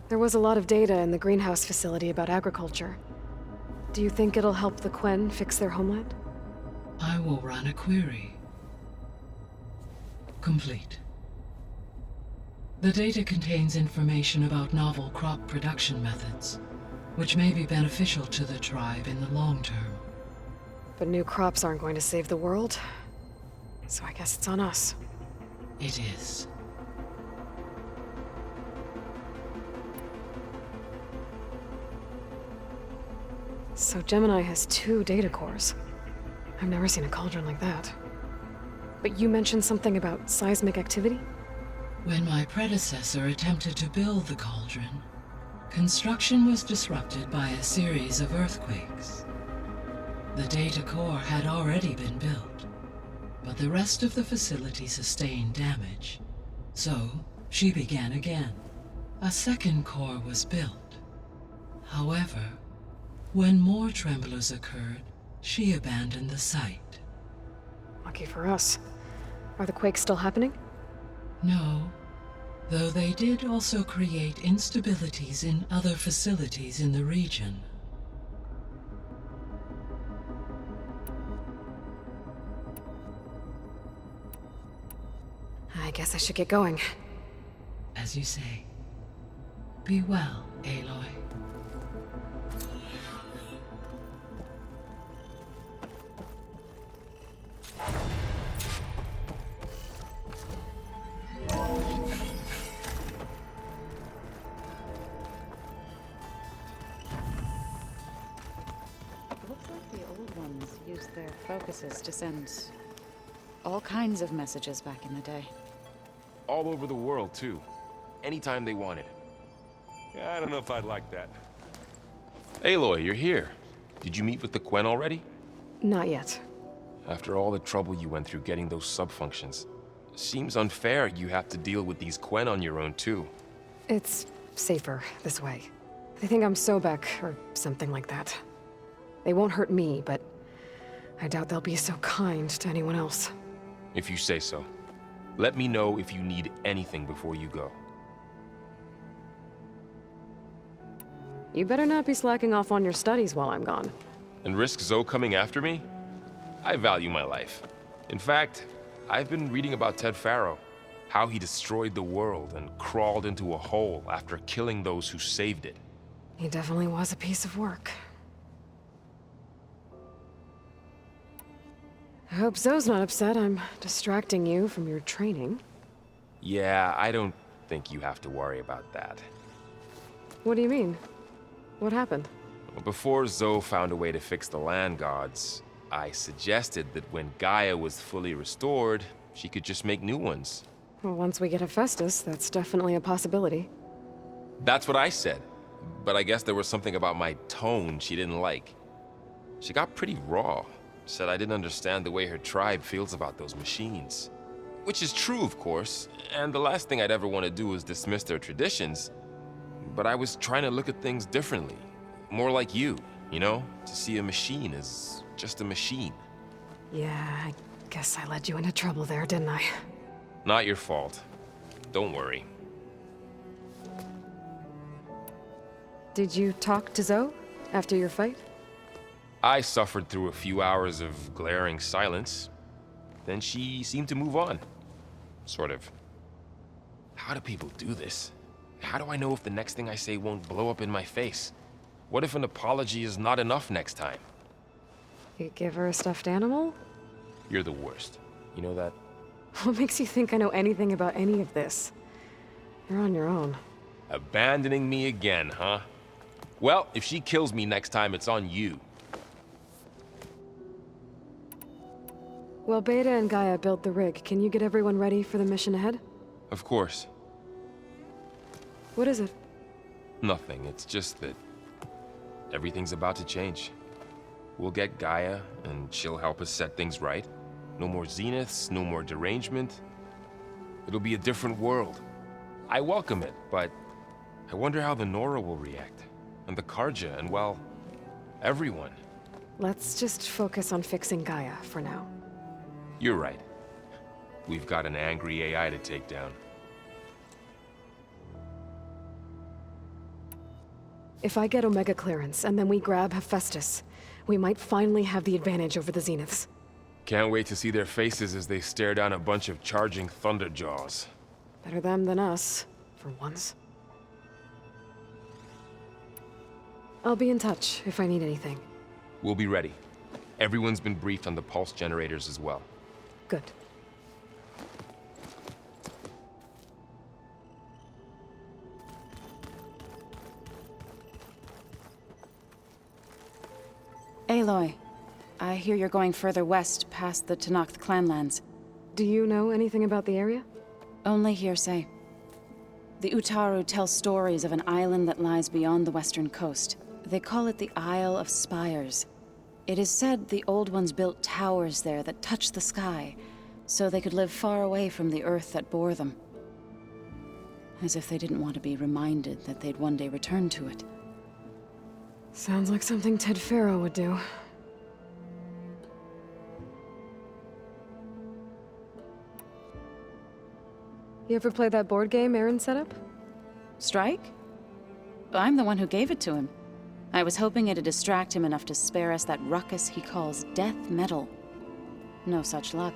There was a lot of data in the greenhouse facility about agriculture. Do you think it'll help the Quen fix their homeland? I will run a query. Complete. The data contains information about novel crop production methods, which may be beneficial to the tribe in the long term. But new crops aren't going to save the world, so I guess it's on us. It is. So Gemini has 2 data cores. I've never seen a cauldron like that. But you mentioned something about seismic activity? When my predecessor attempted to build the cauldron, construction was disrupted by a series of earthquakes. The data core had already been built, but the rest of the facility sustained damage. So, she began again. A second core was built. However, when more tremblers occurred, she abandoned the site. Lucky for us. Are the quakes still happening? No, though they did also create instabilities in other facilities in the region. I guess I should get going. As you say. Be well, Aloy. Looks like the old ones used their focuses to send all kinds of messages back in the day. All over the world, too. Anytime they wanted. Yeah, I don't know if I'd like that. Aloy, you're here. Did you meet with the Quen already? Not yet. After all the trouble you went through getting those sub-functions, seems unfair you have to deal with these Quen on your own, too. It's safer this way. They think I'm Sobek, or something like that. They won't hurt me, but I doubt they'll be so kind to anyone else. If you say so. Let me know if you need anything before you go. You better not be slacking off on your studies while I'm gone. And risk Zoe coming after me? I value my life. In fact, I've been reading about Ted Faro. How he destroyed the world and crawled into a hole after killing those who saved it. He definitely was a piece of work. I hope Zoe's not upset I'm distracting you from your training. Yeah, I don't think you have to worry about that. What do you mean? What happened? Well, before Zoe found a way to fix the land gods, I suggested that when Gaia was fully restored, she could just make new ones. Well, once we get Hephaestus, that's definitely a possibility. That's what I said. But I guess there was something about my tone she didn't like. She got pretty raw. Said I didn't understand the way her tribe feels about those machines. Which is true, of course, and the last thing I'd ever want to do is dismiss their traditions. But I was trying to look at things differently. More like you know? To see a machine as just a machine. Yeah, I guess I led you into trouble there, didn't I? Not your fault. Don't worry. Did you talk to Zoe after your fight? I suffered through a few hours of glaring silence. Then she seemed to move on. Sort of. How do people do this? How do I know if the next thing I say won't blow up in my face? What if an apology is not enough next time? You give her a stuffed animal? You're the worst. You know that? What makes you think I know anything about any of this? You're on your own. Abandoning me again, huh? Well, if she kills me next time, it's on you. Well, Beta and Gaia built the rig. Can you get everyone ready for the mission ahead? Of course. What is it? Nothing. It's just that everything's about to change. We'll get Gaia, and she'll help us set things right. No more zeniths, no more derangement. It'll be a different world. I welcome it, but I wonder how the Nora will react. And the Karja, and well, everyone. Let's just focus on fixing Gaia for now. You're right. We've got an angry AI to take down. If I get Omega clearance and then we grab Hephaestus, we might finally have the advantage over the Zeniths. Can't wait to see their faces as they stare down a bunch of charging Thunderjaws. Better them than us, for once. I'll be in touch if I need anything. We'll be ready. Everyone's been briefed on the pulse generators as well. Good. Aloy, I hear you're going further west past the Tenakth clanlands. Do you know anything about the area? Only hearsay. The Utaru tell stories of an island that lies beyond the western coast. They call it the Isle of Spires. It is said the Old Ones built towers there that touch the sky, so they could live far away from the earth that bore them. As if they didn't want to be reminded that they'd one day return to it. Sounds like something Ted Faro would do. You ever play that board game Aaron set up? Strike? I'm the one who gave it to him. I was hoping it'd distract him enough to spare us that ruckus he calls death metal. No such luck.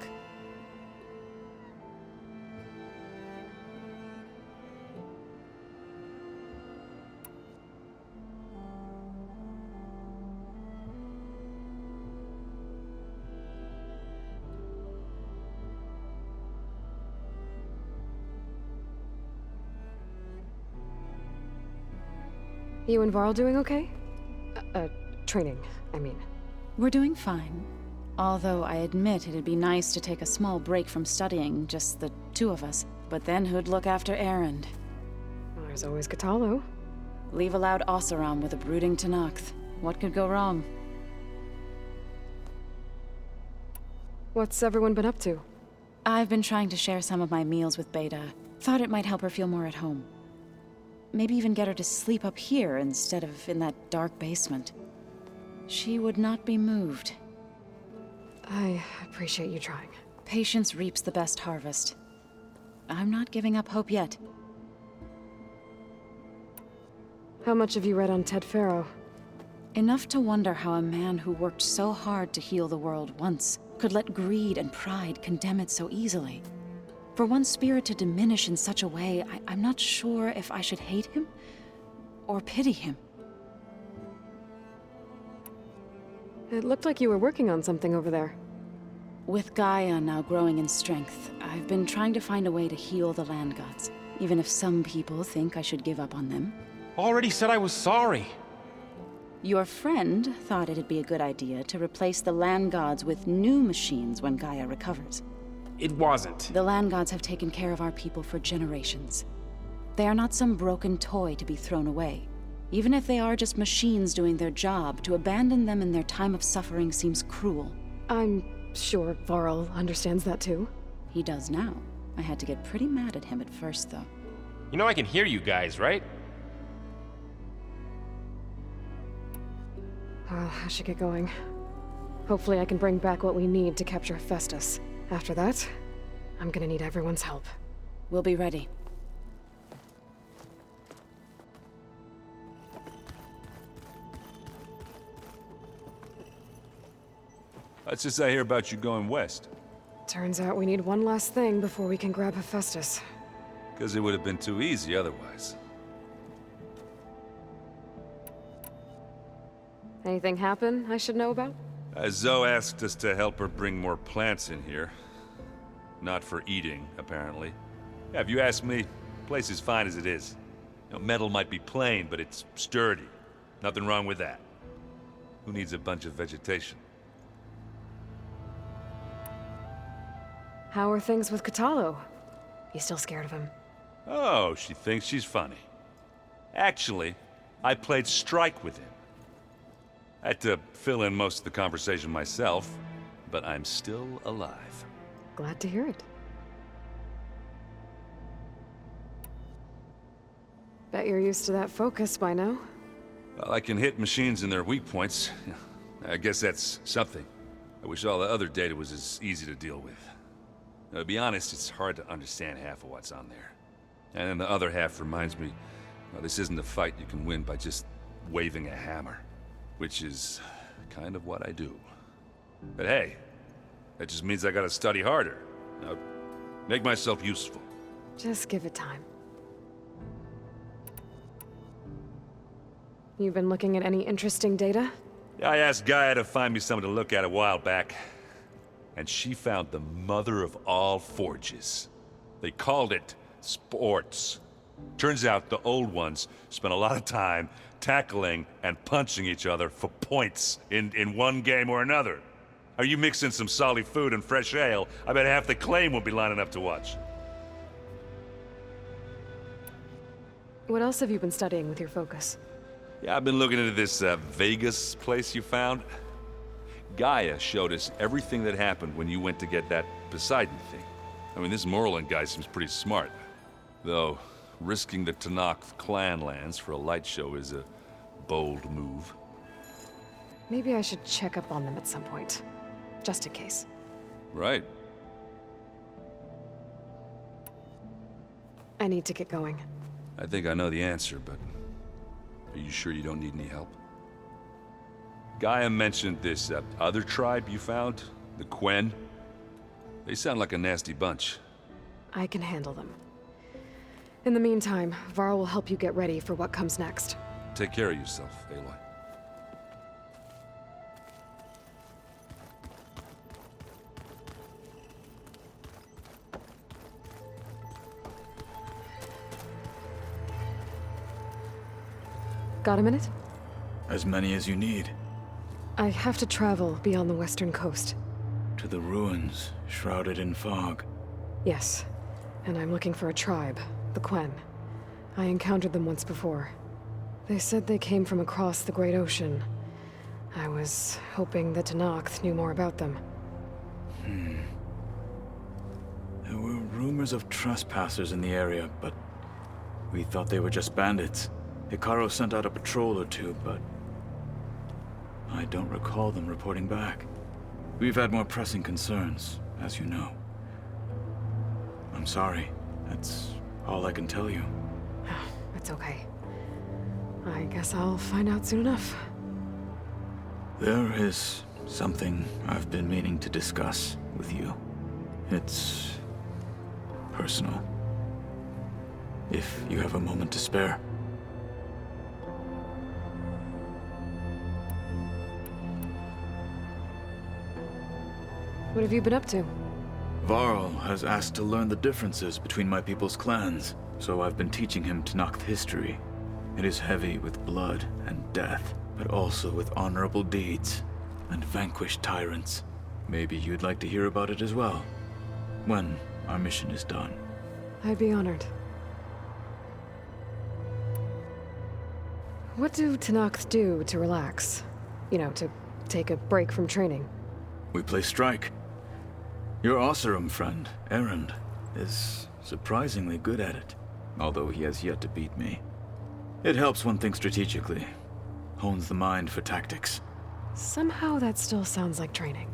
You and Varl doing okay? Training, I mean. We're doing fine. Although I admit it'd be nice to take a small break from studying, just the two of us. But then who'd look after Erend? Well, there's always Cthulhu. Leave a loud Oseram with a brooding Tenakth. What could go wrong? What's everyone been up to? I've been trying to share some of my meals with Beta. Thought it might help her feel more at home. Maybe even get her to sleep up here instead of in that dark basement. She would not be moved. I appreciate you trying. Patience reaps the best harvest. I'm not giving up hope yet. How much have you read on Ted Faro? Enough to wonder how a man who worked so hard to heal the world once could let greed and pride condemn it so easily. For one's spirit to diminish in such a way, I'm not sure if I should hate him or pity him. It looked like you were working on something over there. With Gaia now growing in strength, I've been trying to find a way to heal the land gods, even if some people think I should give up on them. Already said I was sorry. Your friend thought it'd be a good idea to replace the land gods with new machines when Gaia recovers. It wasn't. The land gods have taken care of our people for generations. They are not some broken toy to be thrown away. Even if they are just machines doing their job, to abandon them in their time of suffering seems cruel. I'm sure Varl understands that too. He does now. I had to get pretty mad at him at first, though. You know I can hear you guys, right? Well, I should get going. Hopefully I can bring back what we need to capture Hephaestus. After that, I'm gonna need everyone's help. We'll be ready. What's this I hear about you going west? Turns out we need one last thing before we can grab Hephaestus. Because it would have been too easy otherwise. Anything happen I should know about? Zoe asked us to help her bring more plants in here. Not for eating, apparently. Yeah, if you ask me, the place is fine as it is. You know, metal might be plain, but it's sturdy. Nothing wrong with that. Who needs a bunch of vegetation? How are things with Cthulhu? You still scared of him? Oh, she thinks she's funny. Actually, I played Strike with him. I had to fill in most of the conversation myself, but I'm still alive. Glad to hear it. Bet you're used to that focus by now. Well, I can hit machines in their weak points. I guess that's something. I wish all the other data was as easy to deal with. Now, to be honest, it's hard to understand half of what's on there. And then the other half reminds me, well, this isn't a fight you can win by just waving a hammer, which is kind of what I do. But hey, that just means I gotta study harder. Now, make myself useful. Just give it time. You've been looking at any interesting data? I asked Gaia to find me something to look at a while back, and she found the mother of all forges. They called it sports. Turns out the old ones spent a lot of time tackling and punching each other for points in one game or another. Are you mixing some solid food and fresh ale? I bet half the claim will be lining up to watch. What else have you been studying with your focus? Yeah, I've been looking into this Vegas place you found. Gaia showed us everything that happened when you went to get that Poseidon thing. I mean, this Moreland guy seems pretty smart. Though, risking the Tenakth clan lands for a light show is a bold move. Maybe I should check up on them at some point. Just in case. Right. I need to get going. I think I know the answer, but are you sure you don't need any help? Gaia mentioned this other tribe you found, the Quen. They sound like a nasty bunch. I can handle them. In the meantime, Varl will help you get ready for what comes next. Take care of yourself, Aloy. Got a minute? As many as you need. I have to travel beyond the western coast. To the ruins, shrouded in fog. Yes, and I'm looking for a tribe, the Quen. I encountered them once before. They said they came from across the Great Ocean. I was hoping that Tenakth knew more about them. There were rumors of trespassers in the area, but we thought they were just bandits. Hikaru sent out a patrol or two, but I don't recall them reporting back. We've had more pressing concerns, as you know. I'm sorry. That's all I can tell you. It's okay. I guess I'll find out soon enough. There is something I've been meaning to discuss with you. It's personal. If you have a moment to spare. What have you been up to? Varl has asked to learn the differences between my people's clans, so I've been teaching him Tenakth history. It is heavy with blood and death, but also with honorable deeds and vanquished tyrants. Maybe you'd like to hear about it as well, when our mission is done. I'd be honored. What do Tenakth do to relax? You know, to take a break from training? We play strike. Your Oseram friend, Erend, is surprisingly good at it, although he has yet to beat me. It helps one think strategically, hones the mind for tactics. Somehow that still sounds like training.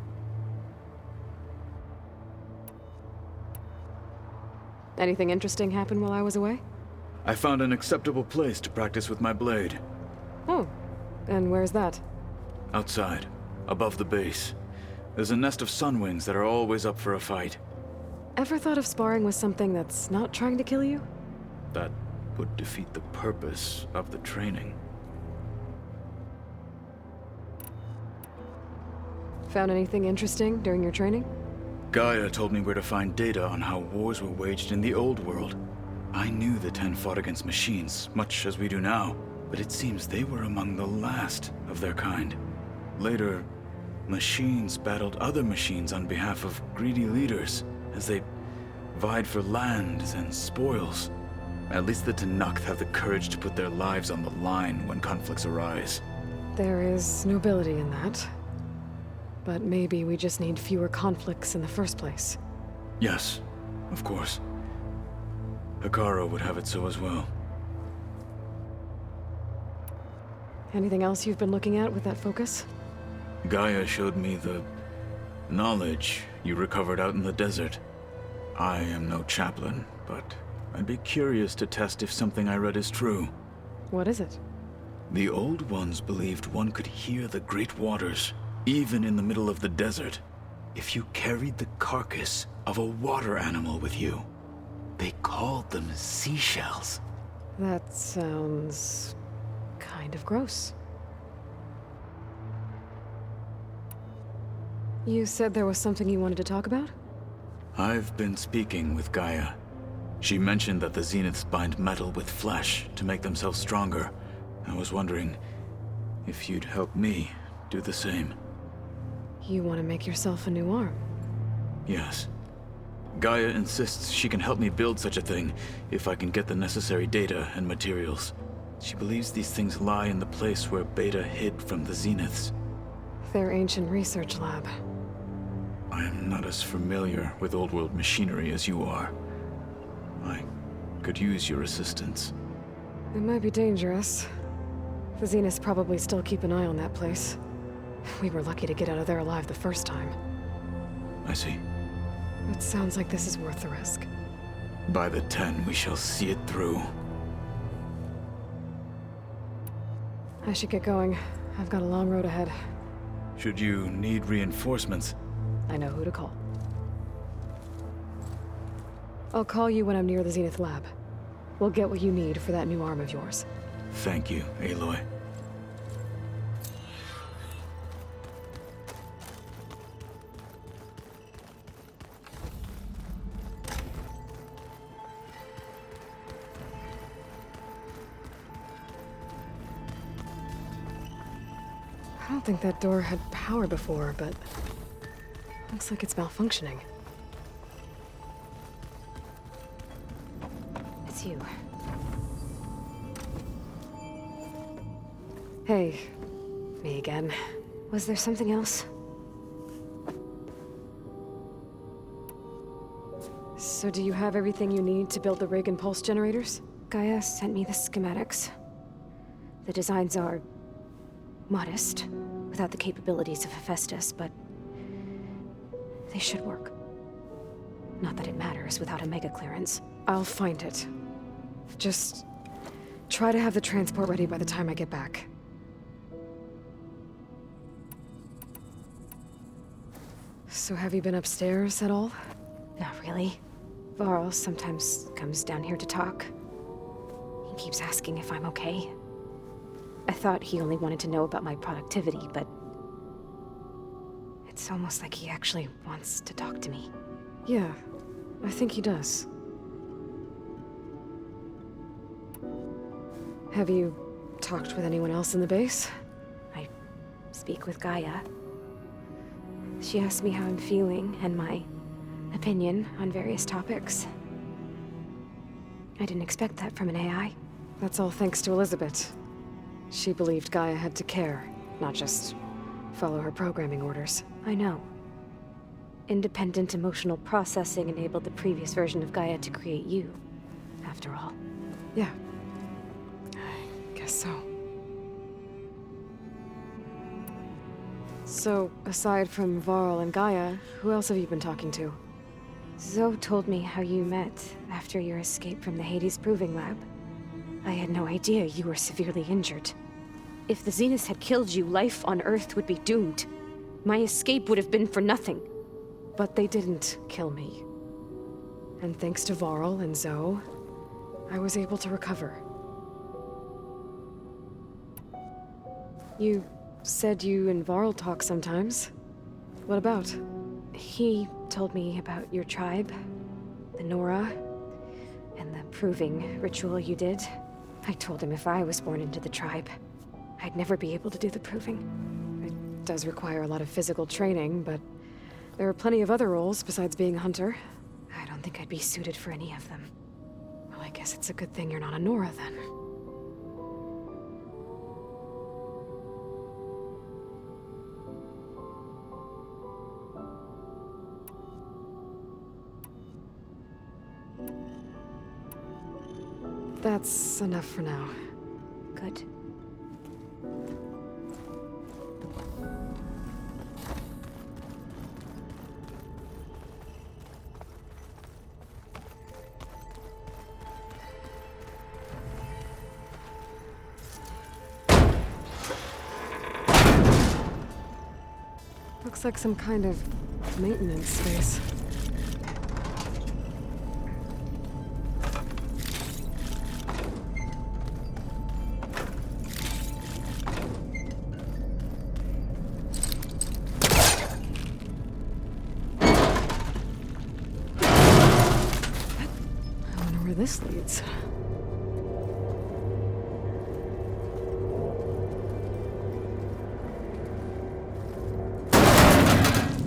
Anything interesting happen while I was away? I found an acceptable place to practice with my blade. Oh, and where's that? Outside, above the base. There's a nest of sunwings that are always up for a fight. Ever thought of sparring with something that's not trying to kill you? That would defeat the purpose of the training. Found anything interesting during your training? Gaia told me where to find data on how wars were waged in the old world. I knew the Ten fought against machines, much as we do now, but it seems they were among the last of their kind. Later, machines battled other machines on behalf of greedy leaders, as they vied for lands and spoils. At least the Tenakth have the courage to put their lives on the line when conflicts arise. There is nobility in that. But maybe we just need fewer conflicts in the first place. Yes, of course. Hikaru would have it so as well. Anything else you've been looking at with that focus? Gaia showed me the knowledge you recovered out in the desert. I am no chaplain, but I'd be curious to test if something I read is true. What is it? The Old Ones believed one could hear the great waters, even in the middle of the desert, if you carried the carcass of a water animal with you. They called them seashells. That sounds kind of gross. You said there was something you wanted to talk about? I've been speaking with Gaia. She mentioned that the Zeniths bind metal with flesh to make themselves stronger. I was wondering if you'd help me do the same. You want to make yourself a new arm? Yes. Gaia insists she can help me build such a thing if I can get the necessary data and materials. She believes these things lie in the place where Beta hid from the Zeniths. Their ancient research lab. I am not as familiar with old-world machinery as you are. I could use your assistance. It might be dangerous. The Zeniths probably still keep an eye on that place. We were lucky to get out of there alive the first time. I see. It sounds like this is worth the risk. By the 10, we shall see it through. I should get going. I've got a long road ahead. Should you need reinforcements, I know who to call. I'll call you when I'm near the Zenith lab. We'll get what you need for that new arm of yours. thank you, Aloy. I don't think that door had power before, but looks like it's malfunctioning. It's you. Hey, me again. Was there something else? So do you have everything you need to build the rig and pulse generators? Gaia sent me the schematics. The designs are modest, without the capabilities of Hephaestus, but they should work. Not that it matters without a mega clearance. I'll find it. Just try to have the transport ready by the time I get back. So have you been upstairs at all? Not really. Varl sometimes comes down here to talk. He keeps asking if I'm okay. I thought he only wanted to know about my productivity, but it's almost like he actually wants to talk to me. Yeah, I think he does. Have you talked with anyone else in the base? I speak with Gaia. She asks me how I'm feeling and my opinion on various topics. I didn't expect that from an AI. That's all thanks to Elizabeth. She believed Gaia had to care, not just follow her programming orders. I know. Independent emotional processing enabled the previous version of Gaia to create you, after all. Yeah. I guess so. So, aside from Varl and Gaia, who else have you been talking to? Zoe told me how you met after your escape from the Hades Proving Lab. I had no idea you were severely injured. If the Zeniths had killed you, life on Earth would be doomed. My escape would have been for nothing. But they didn't kill me. And thanks to Varl and Zoe, I was able to recover. You said you and Varl talk sometimes. What about? He told me about your tribe, the Nora, and the proving ritual you did. I told him if I was born into the tribe, I'd never be able to do the proving. It does require a lot of physical training, but there are plenty of other roles besides being a hunter. I don't think I'd be suited for any of them. Well, I guess it's a good thing you're not a Nora, then. That's enough for now. Good. Looks like some kind of maintenance space. I wonder where this leads.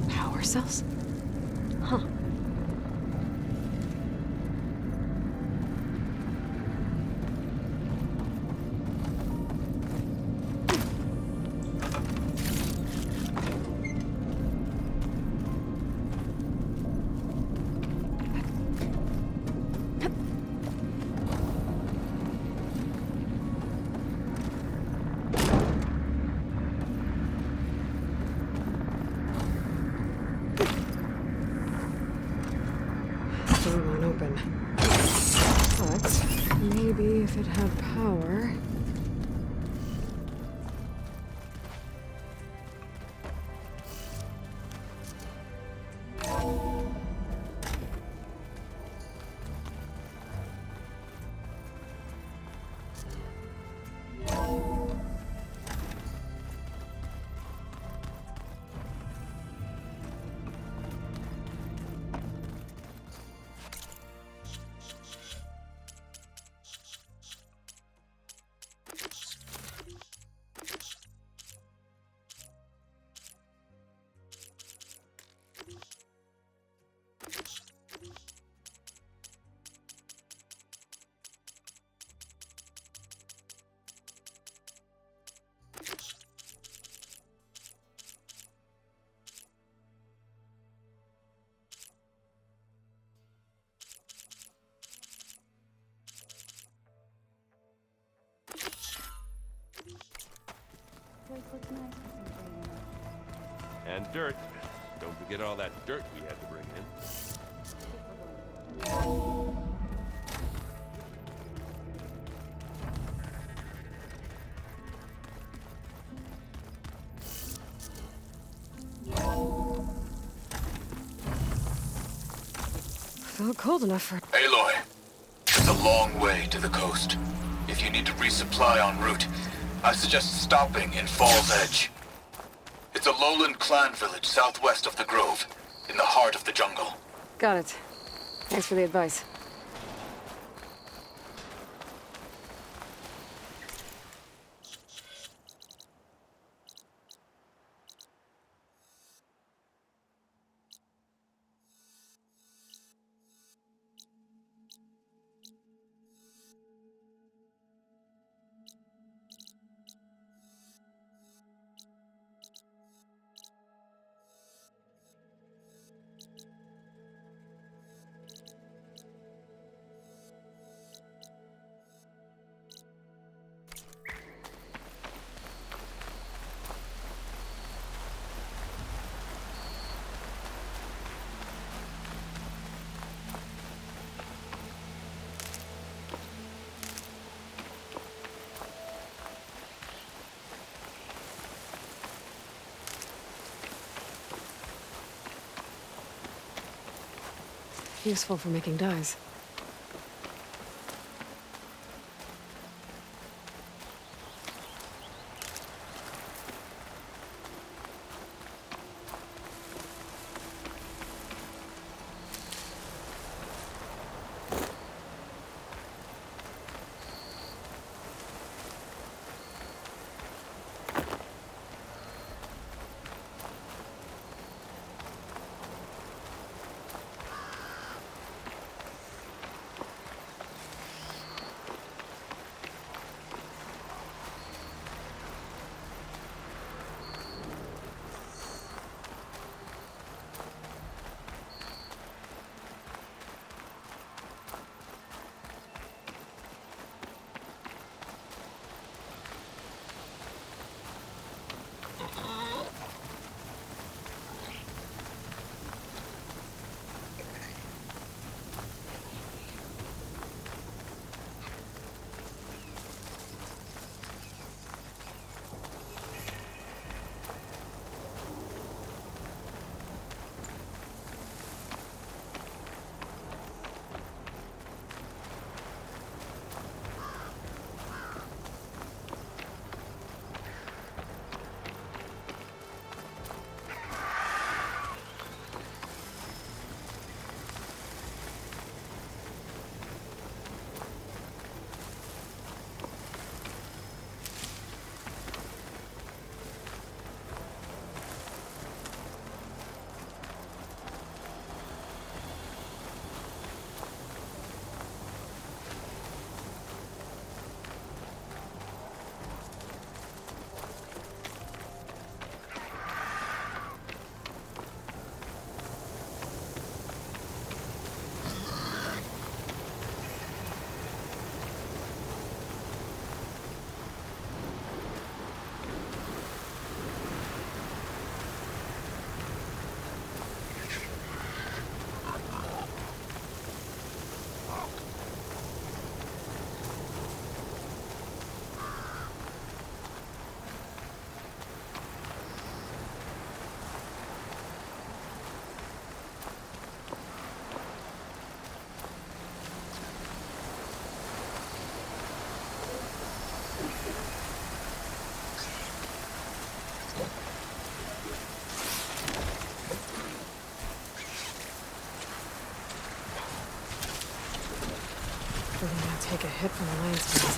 Power cells? Huh. Door won't open. But maybe if it had power. And dirt. Don't forget all that dirt we had to bring in. Felt cold enough for. Aloy, it's a long way to the coast. If you need to resupply en route, I suggest stopping in Fall's Edge. It's a lowland clan village southwest of the Grove, in the heart of the jungle. Got it. Thanks for the advice. Useful for making dyes. We're gonna take a hit from the landscape.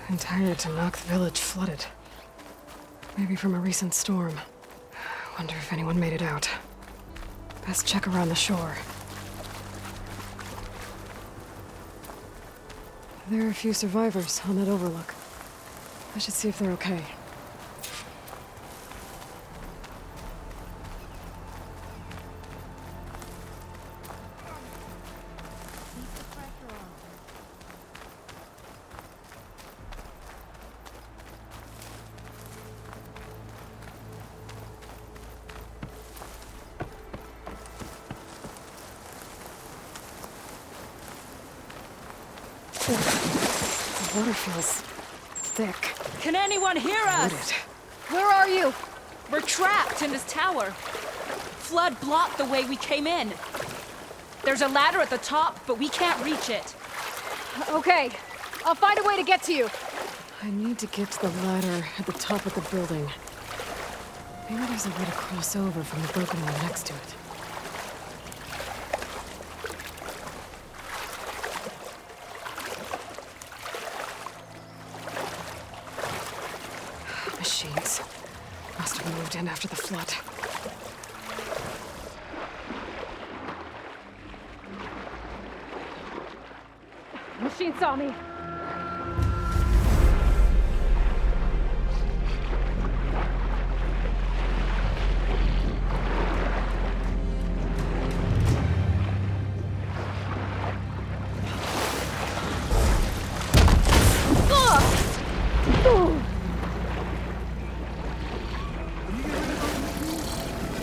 Entire Tanakh village flooded. Maybe from a recent storm. Wonder if anyone made it out. Best check around the shore. There are a few survivors on that overlook. I should see if they're okay. The water feels thick. Can anyone hear us? Loaded. Where are you? We're trapped in this tower. Flood blocked the way we came in. There's a ladder at the top, but we can't reach it. Okay, I'll find a way to get to you. I need to get to the ladder at the top of the building. Maybe there's a way to cross over from the broken one next to it. Machines. Must have moved in after the flood. Machine saw me.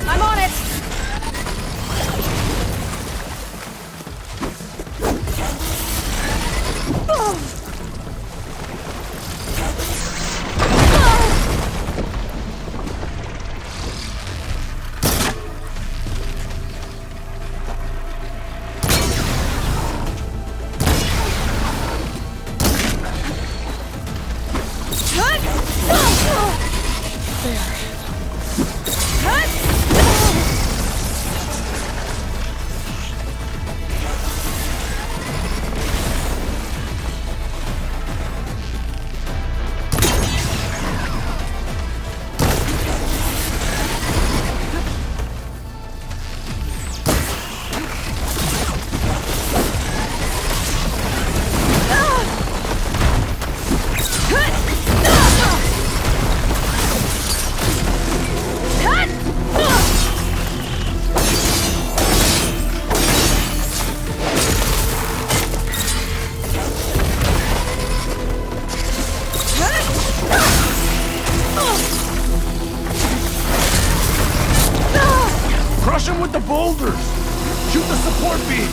I'm on it! him with the boulders! Shoot the support beam!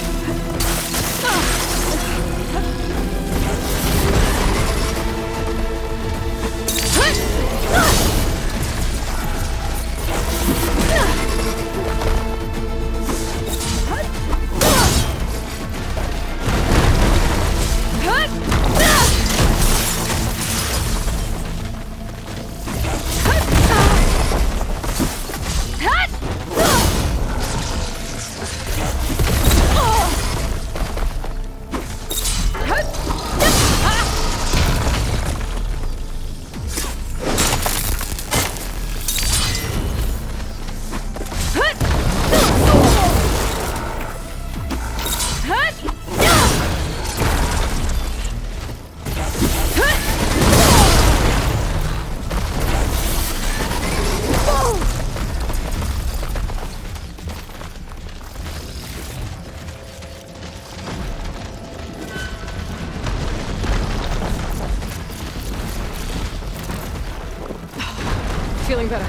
Feeling better.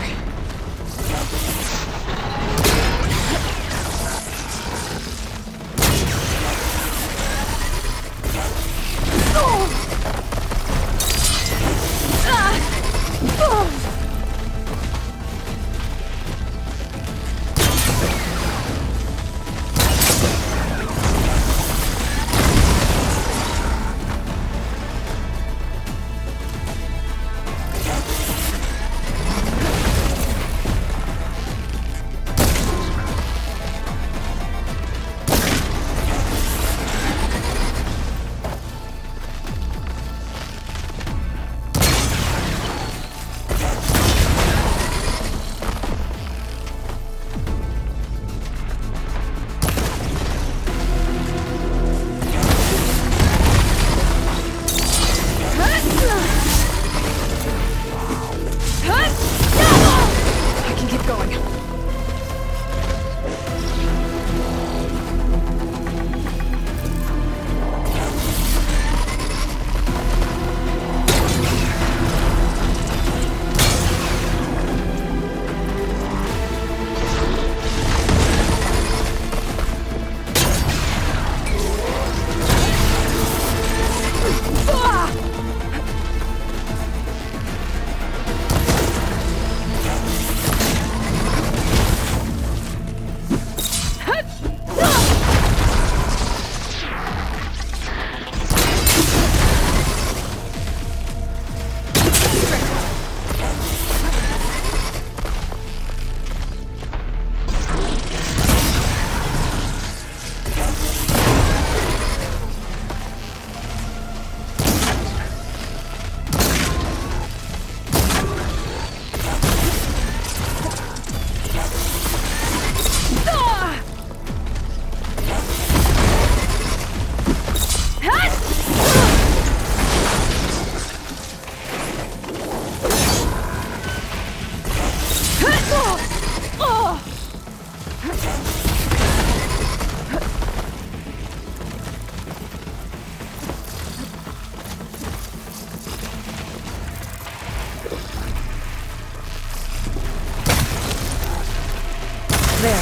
There.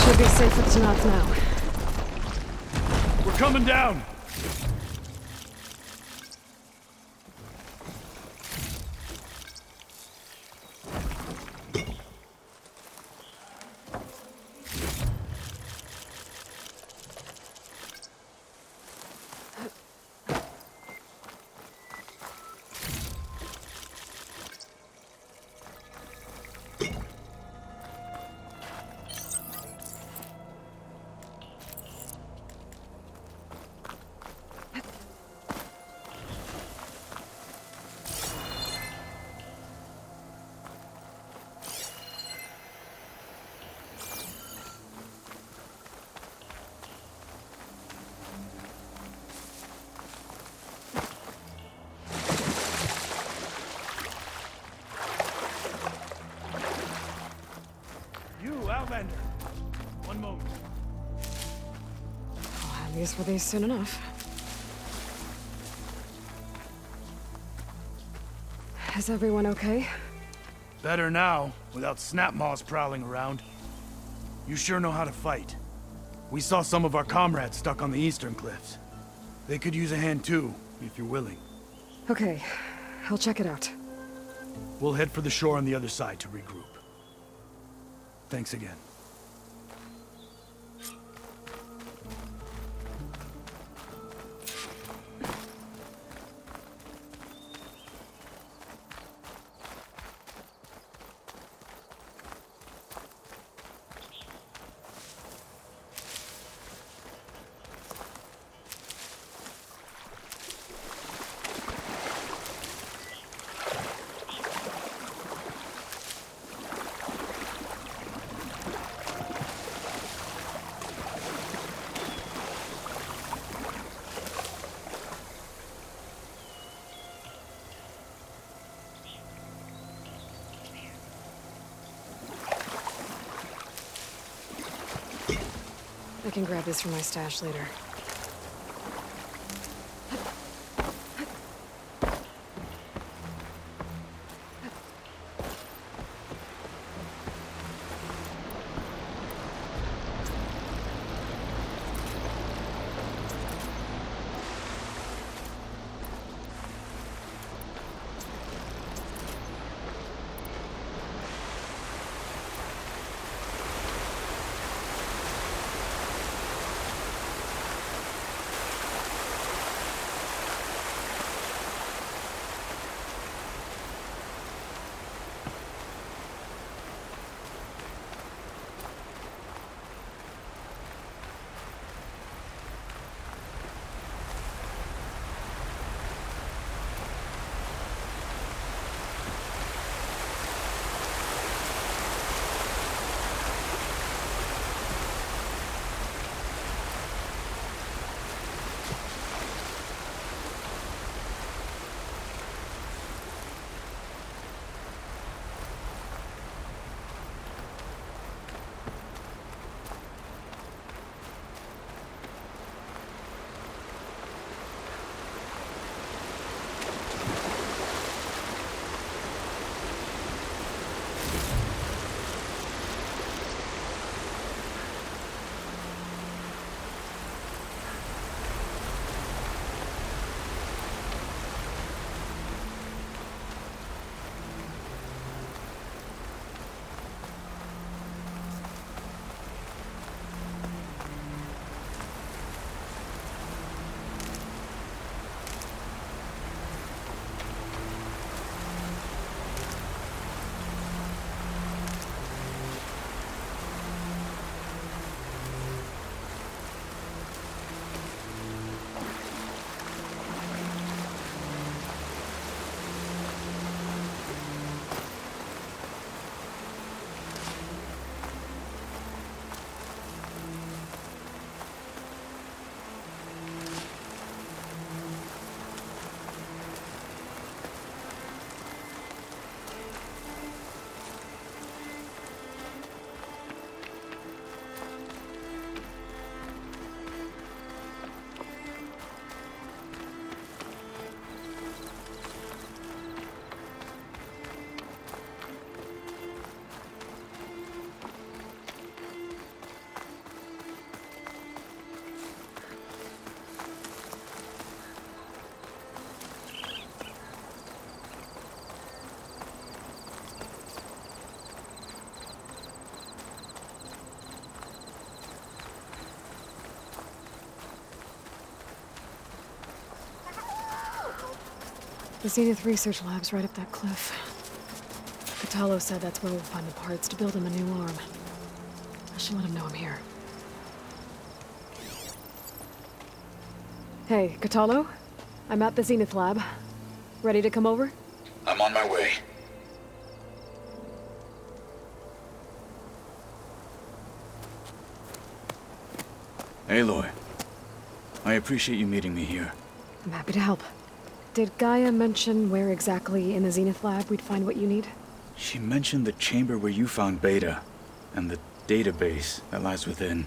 Should be safe with Tanath now. We're coming down! Outlander! One moment. Well, at least we're there soon enough. Is everyone okay? Better now, without snapmaws prowling around. You sure know how to fight. We saw some of our comrades stuck on the eastern cliffs. They could use a hand too, if you're willing. Okay, I'll check it out. We'll head for the shore on the other side to regroup. Thanks again. I can grab this from my stash later. The Zenith Research Lab's right up that cliff. Catalo said that's where we'll find the parts to build him a new arm. I should let him know I'm here. Hey, Catalo? I'm at the Zenith Lab. Ready to come over? I'm on my way. Aloy, I appreciate you meeting me here. I'm happy to help. Did Gaia mention where exactly in the Zenith Lab we'd find what you need? She mentioned the chamber where you found Beta, and the database that lies within.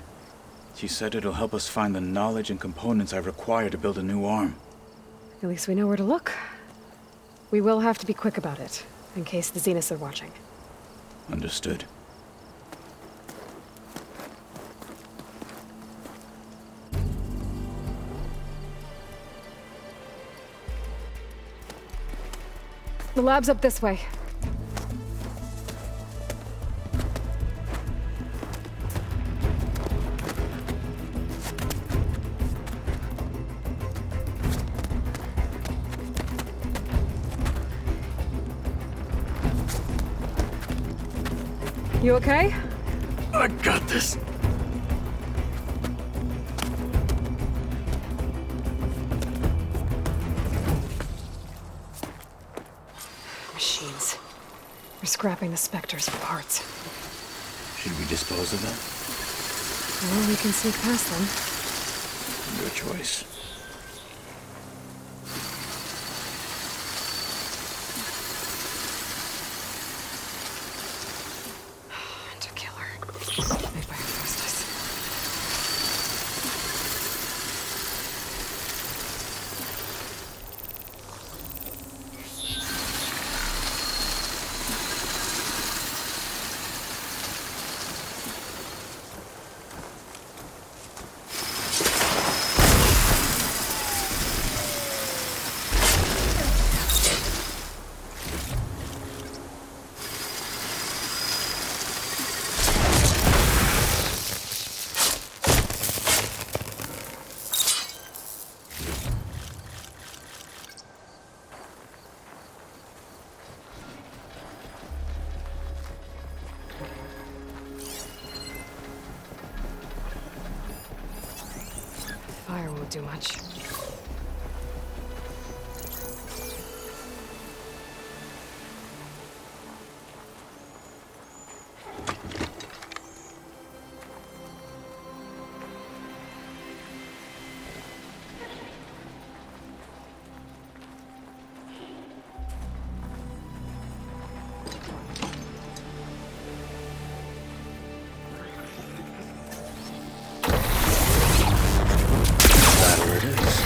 She said it'll help us find the knowledge and components I require to build a new arm. At least we know where to look. We will have to be quick about it, in case the Zeniths are watching. Understood. The lab's up this way. You okay? I got this. Machines. They're scrapping the Spectres for parts. Should we dispose of them? Or we can sneak past them. Your choice. Hunter-killer. Made by Hephaestus. Fire won't do much. Ladder it is.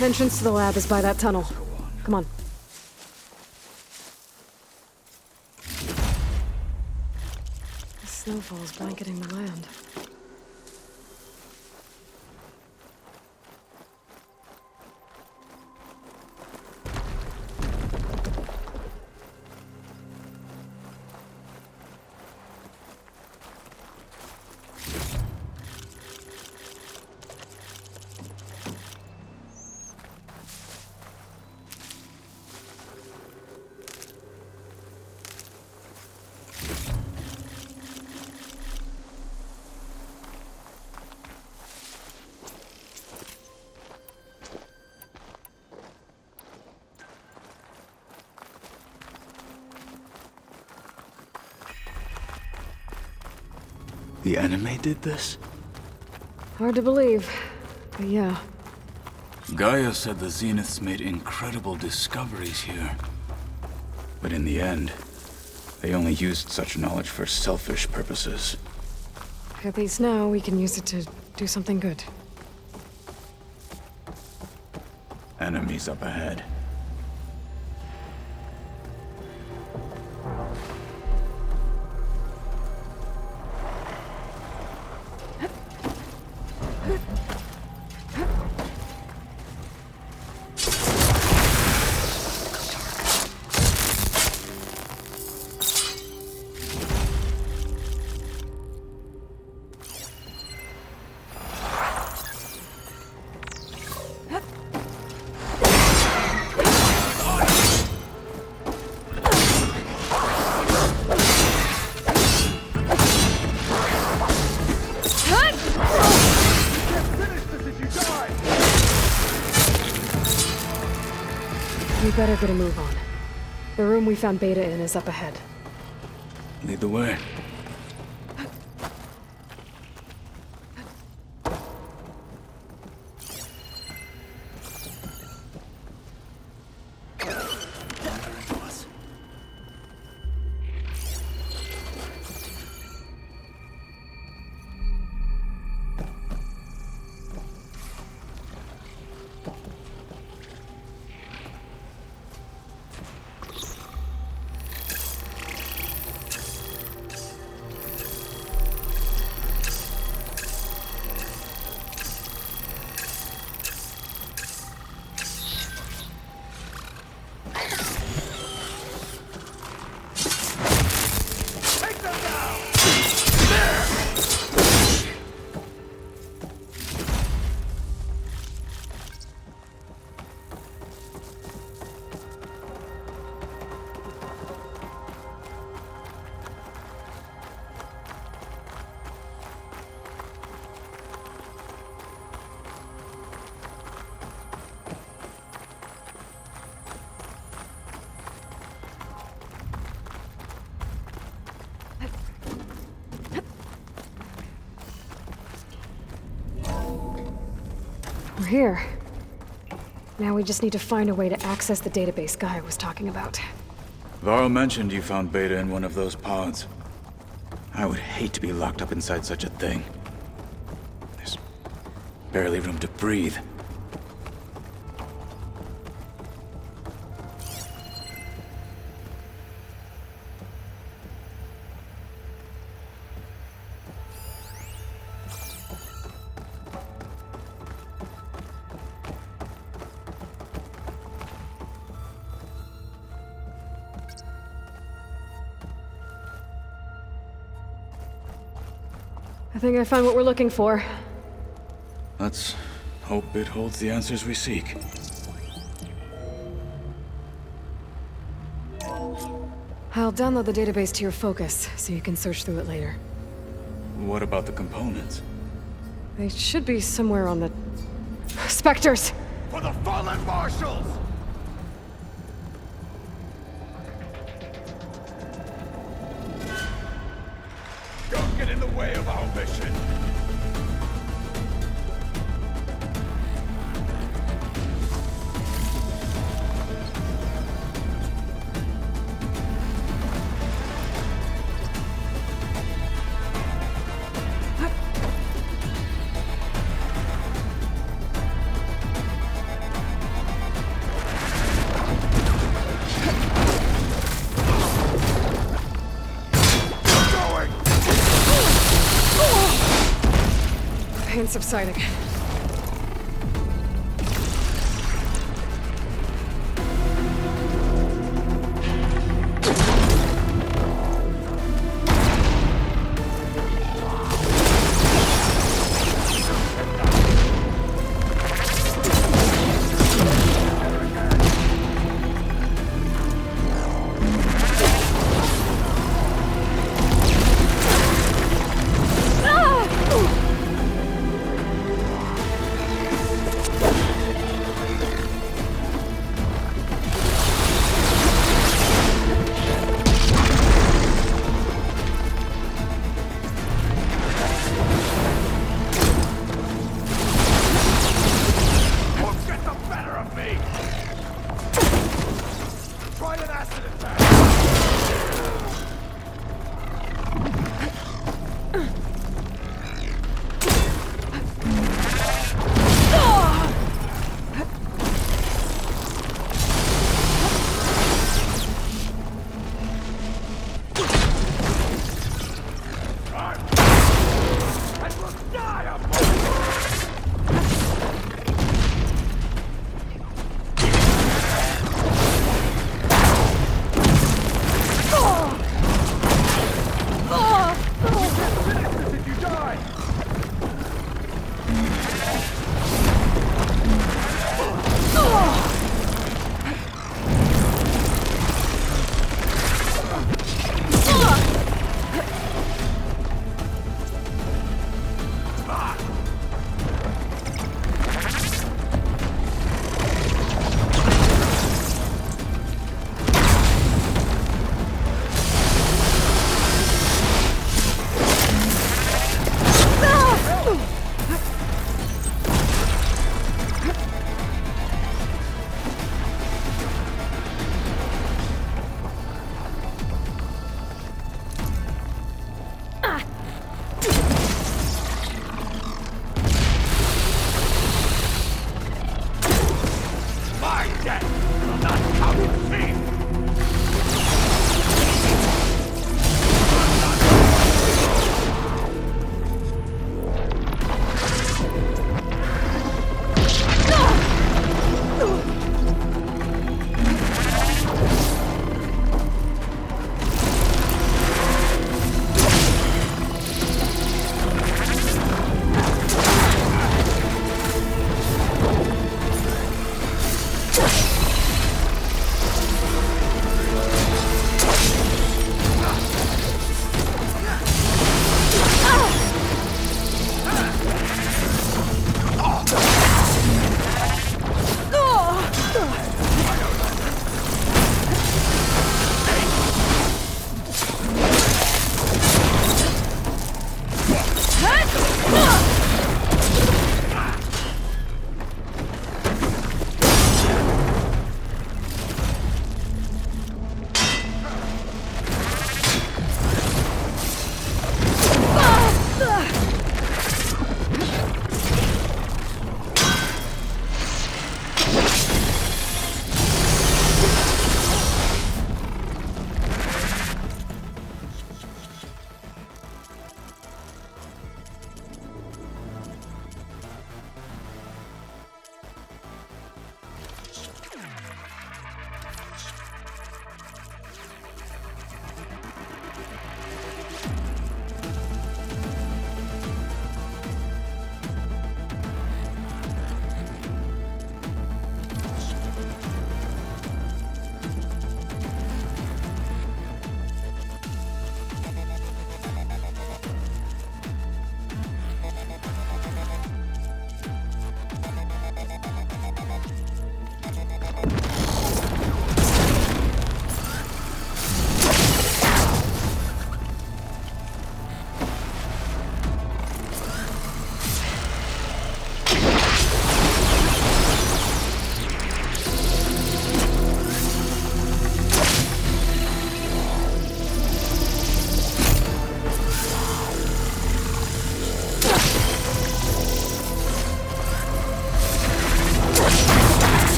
Entrance to the lab is by that tunnel. Come on. The snowfall's blanketing the land. The enemy did this? Hard to believe, but yeah. Gaia said the Zeniths made incredible discoveries here. But in the end, they only used such knowledge for selfish purposes. At least now we can use it to do something good. Enemies up ahead. We better get a move on. The room we found Beta in is up ahead. Lead the way. We're here. Now we just need to find a way to access the database Guy was talking about. Varl mentioned you found Beta in one of those pods. I would hate to be locked up inside such a thing. There's barely room to breathe. I think I found what we're looking for. Let's hope it holds the answers we seek. I'll download the database to your Focus, so you can search through it later. What about the components? They should be somewhere on the... Spectres! For the fallen marshals! Don't get in the way of our mission! Pain subsiding.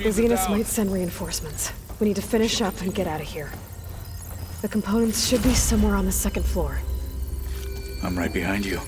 The Zeniths might send reinforcements. We need to finish up and get out of here. The components should be somewhere on the second floor. I'm right behind you.